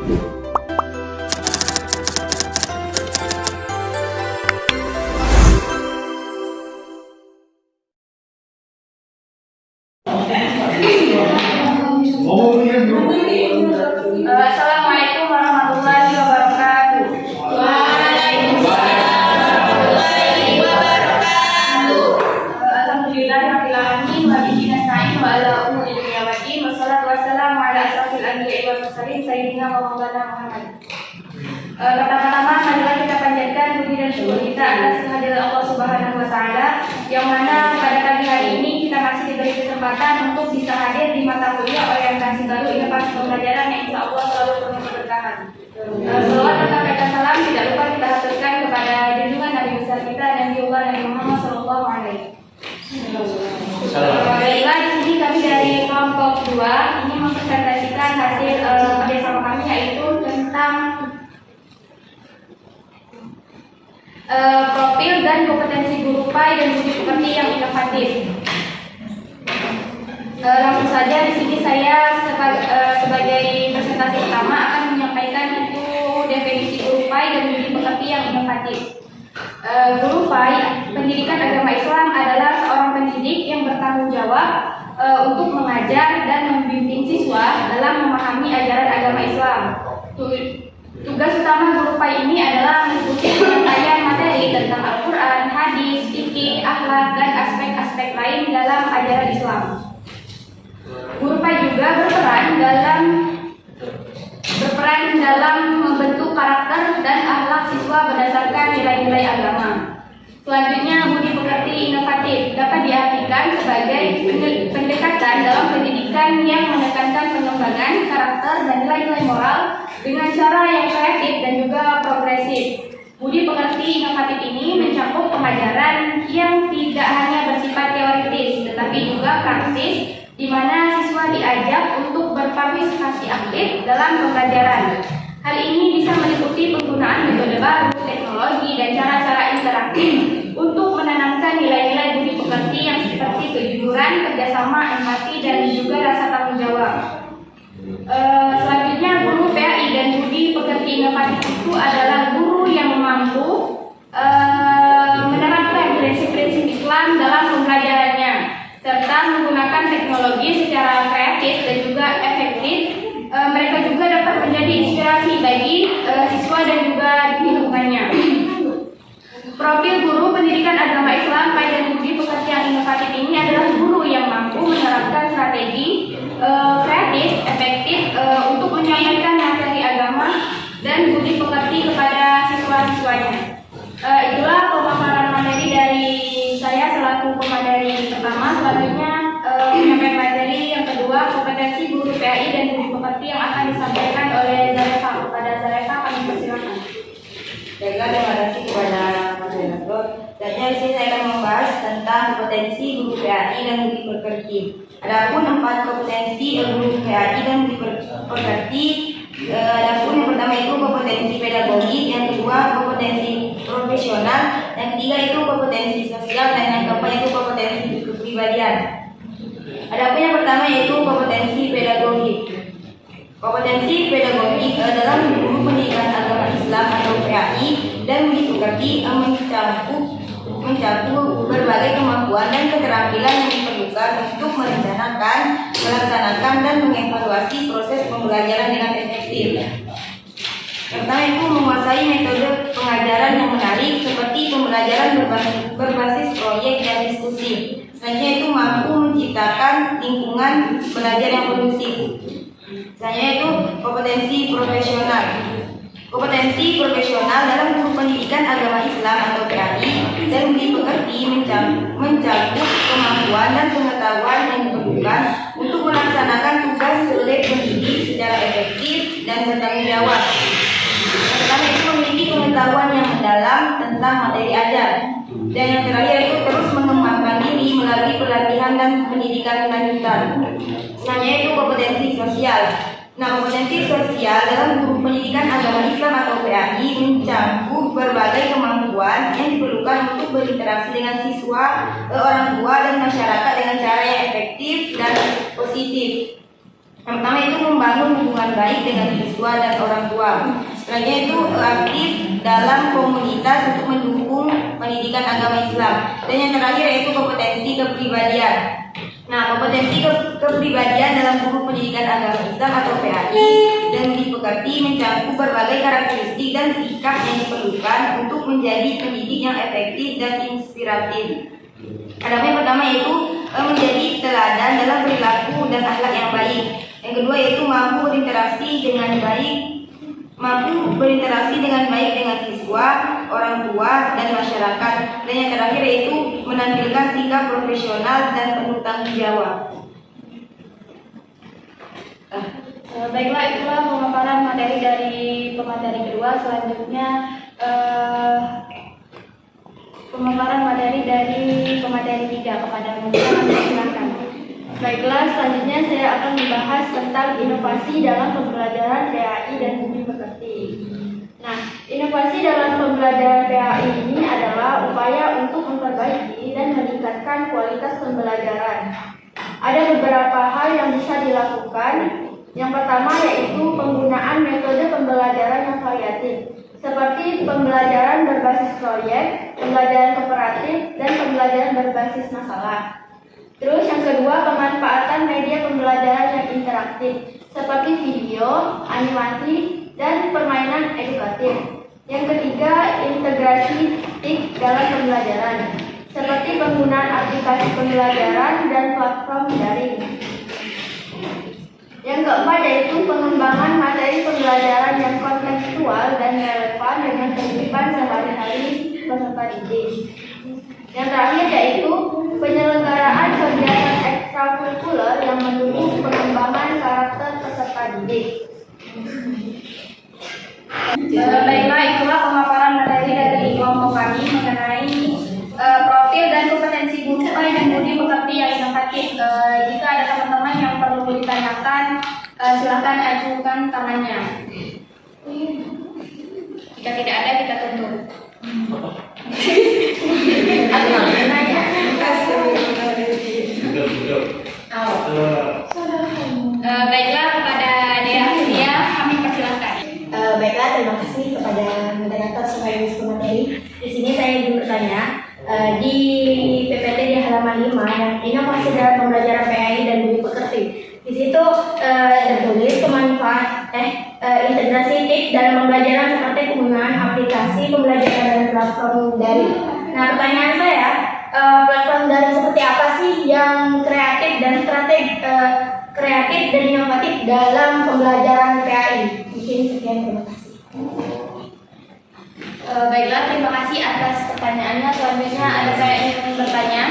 Assalamualaikum warahmatullahi wabarakatuh. Waalaikumsalam wabarakatuh. Alhamdulillahirabbil alamin wa bihi nasta'in wa ala umuri dunya waddin wassalatu wassalamu ala asrofil anbiya'i wal mursalin sayyidina wa maulana Muhammad. Pertama-tama marilah kita panjatkan puji dan syukur kita atas kehadiran Allah Subhanahu wa taala yang mana pada pagi hari ini kita masih diberi kesempatan untuk bisa hadir di mata kuliah orientasi baru inovasi pembelajaran yang insyaallah selalu penuh keberkahan. Salawat dan salam tidak lupa kita haturkan kepada junjungan Nabi besar kita Nabiullah Nabi Muhammad sallallahu alaihi wasallam. Baiklah, di sini kami dari kelompok 2 ini mempresentasikan hasil kerjasama kami yaitu tentang profil dan kompetensi guru PAI dan budi pekerti yang inovatif. Langsung saja di sini saya sebagai presentasi pertama akan menyampaikan itu definisi guru PAI dan budi pekerti yang inovatif. Guru PAI, pendidikan agama Islam, adalah seorang pendidik yang bertanggung jawab untuk mengajar dan membimbing siswa dalam memahami ajaran agama Islam. Tugas utama guru PAI ini adalah mengikuti penyampaian materi tentang Al-Quran, hadis, fikih, akhlak, dan aspek-aspek lain dalam ajaran Islam. Guru PAI juga berperan dalam membentuk karakter dan akhlak siswa berdasarkan nilai-nilai agama. Selanjutnya, budi pekerti inovatif dapat diartikan sebagai pendekatan dalam pendidikan yang menekankan pengembangan karakter dan nilai-nilai moral dengan cara yang kreatif dan juga progresif. Budi pekerti inovatif ini mencakup pengajaran yang tidak hanya bersifat teoritis, tetapi juga praktis, di mana siswa diajak untuk berpartisipasi aktif dalam pembelajaran. Hal ini bisa meliputi penggunaan metode baru, teknologi, dan cara-cara interaktif untuk menanamkan nilai-nilai budi pekerti yang seperti kejujuran, kerjasama, empati, dan juga rasa tanggung jawab. Selanjutnya, guru PAI dan budi pekerti inovatif itu adalah guru yang mampu menerapkan prinsip-prinsip Islam dalam pembelajarannya, serta menggunakan teknologi secara kreatif dan juga efektif. Mereka juga dapat menjadi inspirasi bagi siswa dan juga lingkungannya. Profil guru pendidikan agama Islam PAI dan budi pekerti yang inovatif ini adalah guru yang mampu menerapkan strategi kreatif, efektif untuk menyampaikan materi agama dan budi pekerti kepada siswa-siswanya. Itulah pemaparan materi dari saya selaku pemateri pertama. Selanjutnya penyampaian materi yang kedua, kompetensi guru PAI dan budi pekerti yang akan disampaikan oleh Zarefa. Kepada Zarefa kami persilakan. Baiklah, terima kasih kepada moderator. Selanjutnya di sini saya akan membahas tentang kompetensi guru PAI dan budi pekerti. Adapun 4 kompetensi guru PAI dan budi pekerti. Adapun yang pertama itu kompetensi pedagogik, yang kedua kompetensi profesional, yang ketiga itu kompetensi sosial, dan yang keempat itu kompetensi kepribadian. Adapun yang pertama yaitu kompetensi pedagogik. Kompetensi pedagogik adalah guru pendidikan agama Islam atau PAI dan budi pekerti mencakup berbagai kemampuan dan keterampilan yang diperlukan untuk merencanakan, melaksanakan, dan mengevaluasi proses pembelajaran dengan efektif. Pertama itu menguasai metode pengajaran yang menarik seperti pembelajaran berbasis proyek dan diskusi. Selanjutnya itu mampu menciptakan lingkungan belajar yang kondusif. Selanjutnya itu kompetensi profesional. Kompetensi profesional dalam guru pendidikan agama Islam atau PAI dan budi pekerti mencakup kemampuan dan pengetahuan yang diperlukan untuk melaksanakan tugas sebagai pendidik secara efektif dan bertanggung jawab. Pertama itu memiliki pengetahuan yang mendalam tentang materi ajar, dan yang terakhir itu terus mengembangkan diri melalui pelatihan dan pendidikan lanjutan. Selanjutnya itu kompetensi sosial. Nah, kompetensi sosial dalam guru pendidikan agama Islam atau PAI mencakup berbagai kemampuan yang diperlukan untuk berinteraksi dengan siswa, orang tua, dan masyarakat dengan cara yang efektif dan positif. Yang pertama itu membangun hubungan baik dengan siswa dan orang tua. Selanjutnya itu aktif dalam komunitas untuk mendukung pendidikan agama Islam. Dan yang terakhir yaitu kompetensi kepribadian. Nah, kompetensi kepribadian dalam guru pendidikan agama Islam atau PAI dan dipekerti mencakup berbagai karakteristik dan sikap yang diperlukan untuk menjadi pendidik yang efektif dan inspiratif. Adapun yang pertama yaitu menjadi teladan dalam perilaku dan akhlak yang baik. Yang kedua yaitu mampu berinteraksi dengan baik dengan siswa, orang tua, dan masyarakat. Dan yang terakhir yaitu menampilkan sikap profesional dan penuh tanggung jawab. Baiklah, itulah pemaparan materi dari pemateri kedua. Selanjutnya pemaparan materi dari pemateri 3 kepada Muhammad. Silakan. Baiklah, selanjutnya saya akan membahas tentang inovasi dalam pembelajaran PAI dan budi pekerti. Nah, inovasi dalam pembelajaran PAI ini adalah upaya untuk memperbaiki dan meningkatkan kualitas pembelajaran. Ada beberapa hal yang bisa dilakukan. Yang pertama yaitu penggunaan metode pembelajaran yang variatif, seperti pembelajaran berbasis proyek, pembelajaran kooperatif, dan pembelajaran berbasis masalah. Terus yang kedua, pemanfaatan media pembelajaran yang interaktif, seperti video, animasi, dan permainan edukatif. Yang ketiga, integrasi TIK dalam pembelajaran, seperti penggunaan aplikasi pembelajaran dan platform daring. Yang keempat yaitu pengembangan materi pembelajaran yang kontekstual dan relevan dengan kehidupan sehari-hari peserta didik. Yang terakhir yaitu penyelenggaraan kegiatan ekstrakurikuler yang mendukung pengembangan karakter peserta didik. Baiklah, itulah pemaparan materi dari kelompok kami mengenai profil dan kompetensi guru dan budi pekerti yang inovatif. Jika ada teman-teman yang perlu ditanyakan, silakan ajukan tangannya. Jika tidak ada, kita tutup. Baiklah, kepada Dea kami persilahkan. Baiklah, terima kasih kepada moderator sekaligus pemateri. Di sini saya ingin bertanya, di PPT di halaman 5 yang inovasi dalam pembelajaran PAI dan budi pekerti. Di situ tertulis integrasi TIK dalam pembelajaran seperti penggunaan aplikasi pembelajaran dan platform daring. Nah, pertanyaan saya, platform daring seperti apa sih yang kreatif dan inovatif dalam pembelajaran PAI? Mungkin sekian, terima kasih. Baiklah, terima kasih atas pertanyaannya. Selanjutnya ada saya ingin bertanya.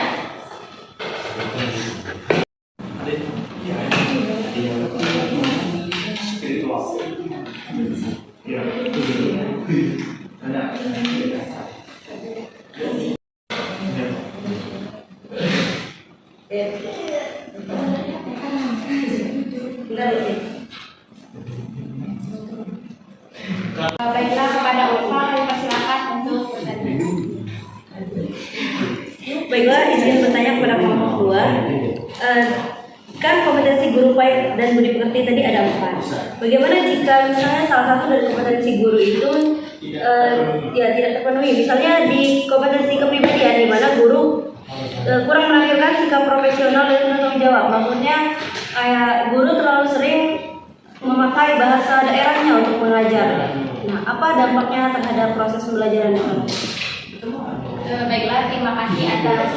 Baiklah, kepada Ulfa kami persilakan untuk bertanya. Baiklah, izin bertanya kepada kelompok 2. Kan kompetensi guru PAI dan budi pekerti tadi ada 4. Bagaimana jika misalnya salah satu dari kompetensi guru itu tidak terpenuhi? Misalnya di kompetensi kepribadian, di mana guru kurang menampilkan sikap profesional dan tanggung jawab. Maksudnya guru terlalu sering memakai bahasa daerahnya untuk mengajar. Nah, apa dampaknya terhadap proses pembelajaran itu? Baiklah, terima kasih atas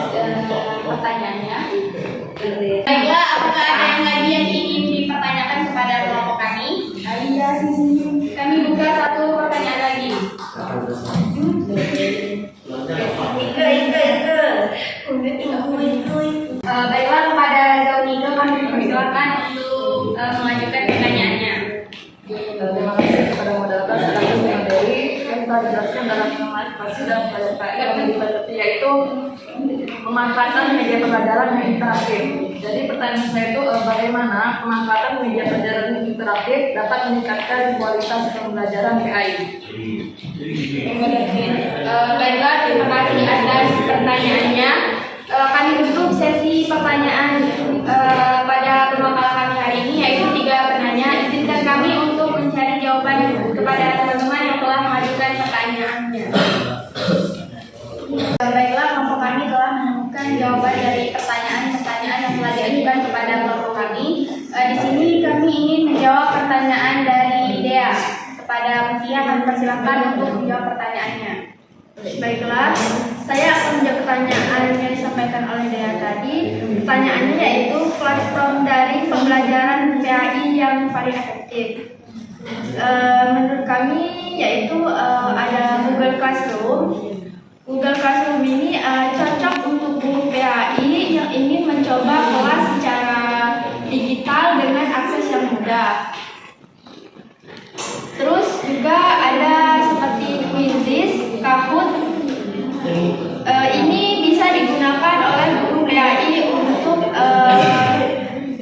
pertanyaannya. Baiklah, apakah ada yang lagi yang ingin dipertanyakan kepada kelompok kami? Kami buka satu pertanyaan lagi. Baiklah, kepada Zauniko kami persilakan untuk mengajukan pertanyaannya. Terima kasih kepada moderator sekaligus materi yang telah dijelaskan dalam inovasi dalam pembelajaran PAI dan budi pekerti, yaitu memanfaatkan media pembelajaran yang interaktif. Jadi pertanyaan saya itu bagaimana pemanfaatan media pembelajaran yang interaktif dapat meningkatkan kualitas pembelajaran PAI? Baiklah, terima kasih atas pertanyaannya. Kami tutup sesi pertanyaan pada pemaparan kami hari ini, yaitu 3 kami telah menemukan jawaban dari pertanyaan-pertanyaan yang telah diajukan kepada kelompok kami. Di sini kami ingin menjawab pertanyaan dari Dea. Kepada Mutia kami persilakan untuk menjawab pertanyaannya. Baiklah, saya akan menjawab pertanyaan yang disampaikan oleh Dea tadi. Pertanyaannya yaitu platform dari pembelajaran PAI yang paling efektif. Menurut kami yaitu ada Google Classroom. Google Classroom ini cocok untuk guru PAI yang ingin mencoba kelas secara digital dengan akses yang mudah. Terus juga ada seperti Quizizz, Kahoot. Ini bisa digunakan oleh guru PAI untuk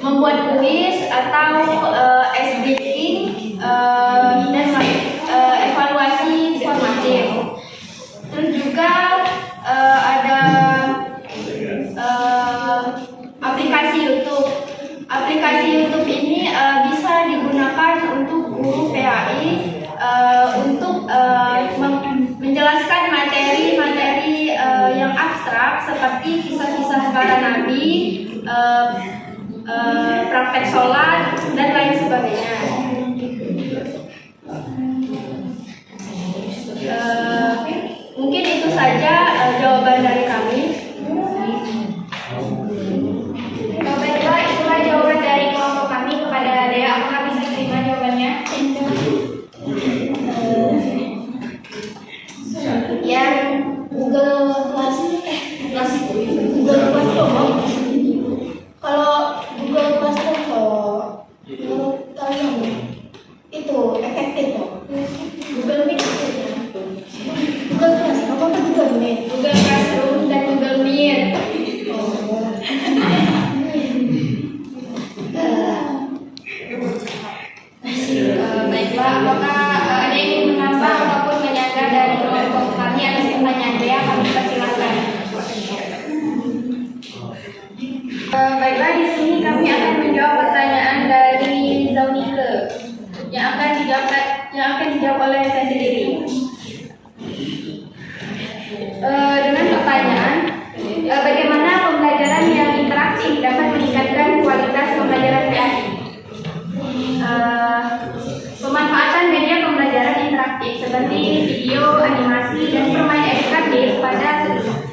membuat kuis atau SBking dan evaluasi formatif. Terus juga ada aplikasi YouTube. Aplikasi YouTube ini bisa digunakan untuk guru PAI untuk menjelaskan materi-materi yang abstrak seperti kisah-kisah para nabi, praktek sholat, dan lain sebagainya. Mungkin itu saja jawaban dari kami. Baiklah, itulah jawaban dari kelompok kami kepada Dea. Apakah bisa terima jawabannya? Yang Google Classroom. Kalau Google Classroom menurut kalian itu efektif kok? Google Meet Google Classroom apa Google Meet? Google Classroom dan Google Meet. Baiklah, apakah ada yang ingin menambah ataupun menyanggah dari kelompok kami atas pertanyaan Dea? Kami persilakan. Baiklah, di sini kami akan menjawab pertanyaan dari Zaunike yang akan dijawab oleh saya sendiri. Dengan pertanyaan, bagaimana pembelajaran yang interaktif dapat meningkatkan kualitas pembelajaran PAI? Pemanfaatan media pembelajaran interaktif seperti video, animasi, dan permainan edukatif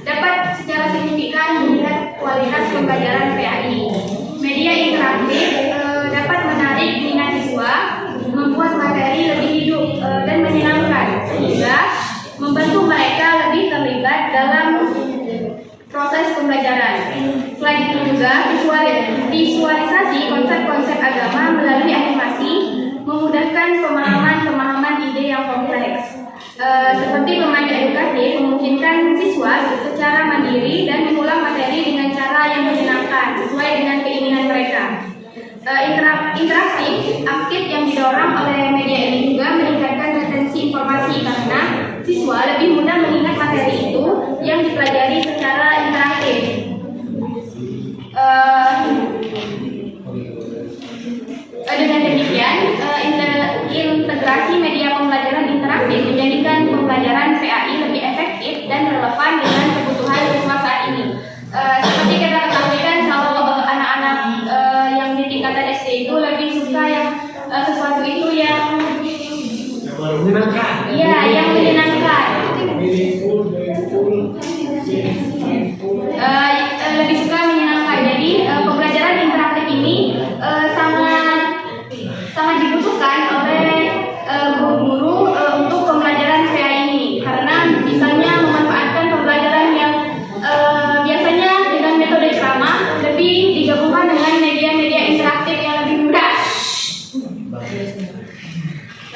dapat secara signifikan meningkatkan kualitas pembelajaran PAI. Media interaktif dapat menarik minat siswa, membuat materi lebih hidup dan menyenangkan, sehingga membantu mereka lebih terlibat dalam proses pembelajaran. Selain itu juga visualisasi konsep-konsep agama melalui animasi memudahkan pemahaman ide yang kompleks. Seperti permainan edukatif memungkinkan siswa secara mandiri dan mengulang materi dengan cara yang menyenangkan sesuai dengan keinginan mereka. Interaksi aktif yang didorong oleh media ini juga meningkatkan retensi informasi karena siswa lebih mudah mengingat materi itu yang dipelajari secara interaktif. Dengan demikian, integrasi media pembelajaran interaktif menjadikan pembelajaran PAI lebih efektif dan relevan dengan kebutuhan siswa saat ini. Seperti kita ketahui kan, kalau anak-anak yang di tingkatan SD itu lebih suka yang sesuatu itu yang menyenangkan. Iya, yang menyenangkan. Lebih suka menyenangkan. Jadi pembelajaran interaktif ini sangat dibutuhkan oleh guru-guru untuk pembelajaran PAI ini, karena misalnya memanfaatkan pembelajaran yang biasanya dengan metode ceramah lebih digabungkan dengan media-media interaktif yang lebih mudah.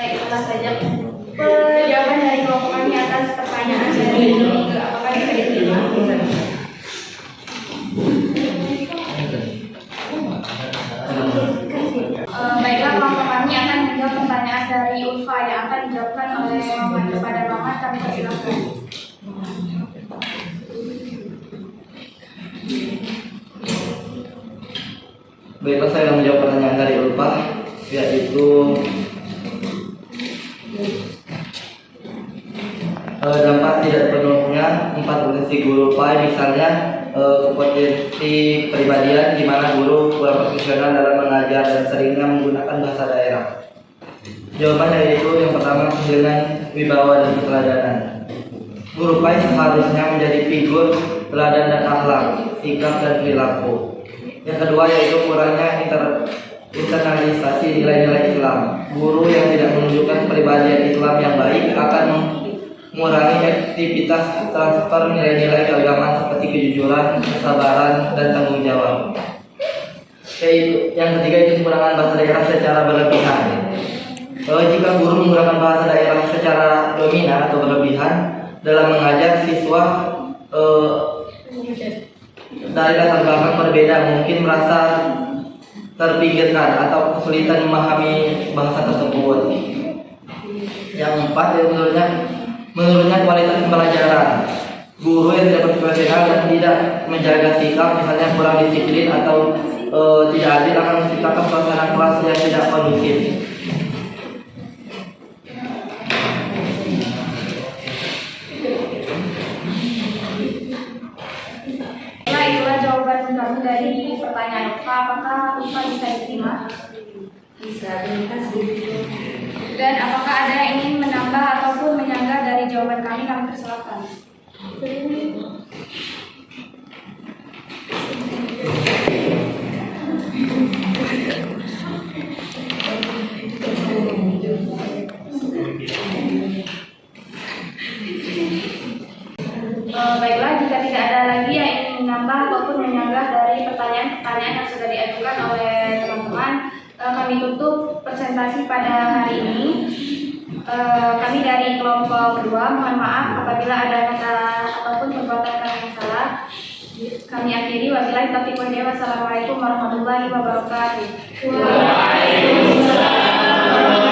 Baik, itulah saja jawaban dari kelompok kami atas pertanyaan dari Zaunike. Apakah bisa diterima? Baiklah, kelompok kami akan menjawab pertanyaan dari Ulfa yang akan dijawabkan oleh Mamat. Kepada Mamat, kami persilakan. Baiklah, saya akan menjawab pertanyaan dari Ulfa, yaitu dampak tidak penuhnya 4 potensi guru pai, misalnya kompetensi pribadian di mana guru kurang profesional dalam mengajar dan seringnya menggunakan bahasa daerah. Jawabannya yaitu yang pertama kehilangan wibawa dan keteladanan. Guru pai seharusnya menjadi figur teladan dan akhlak, sikap dan perilaku. Yang kedua yaitu kurangnya internalisasi nilai-nilai Islam. Guru yang tidak menunjukkan kepribadian Islam yang baik akan mengurangi aktivitas transfer nilai-nilai keagamaan seperti kejujuran, kesabaran, dan tanggung jawab. Yang ketiga itu penggunaan bahasa daerah secara berlebihan. Jika guru menggunakan bahasa daerah secara dominan atau berlebihan dalam mengajar siswa dari latar belakang berbeda, mungkin merasa terpinggirkan atau kesulitan memahami bahasa tersebut. Yang keempat, menurunnya kualitas pembelajaran. Guru yang tidak profesional dan tidak menjaga sikap, misalnya kurang disiplin atau tidak adil, akan menciptakan suasana kelas yang tidak kondusif. Itulah jawaban kami dari pertanyaan Pak. Apakah Pak bisa diterima? Bisa, terima kasih. Dan apakah ada yang ingin menambah ataupun menyanggah dari jawaban kami persilakan. Baiklah, jika tidak ada lagi yang ingin menambah ataupun menyanggah dari pertanyaan-pertanyaan yang sudah diajukan oleh teman-teman, kami tutup presentasi pada hari ini. Kami dari kelompok kedua mohon maaf apabila ada kata ataupun perbuatan kami yang salah. Kami akhiri, wabillahi taufiq wal hidayah. Wassalamualaikum warahmatullahi wabarakatuh. Waalaikumsalam.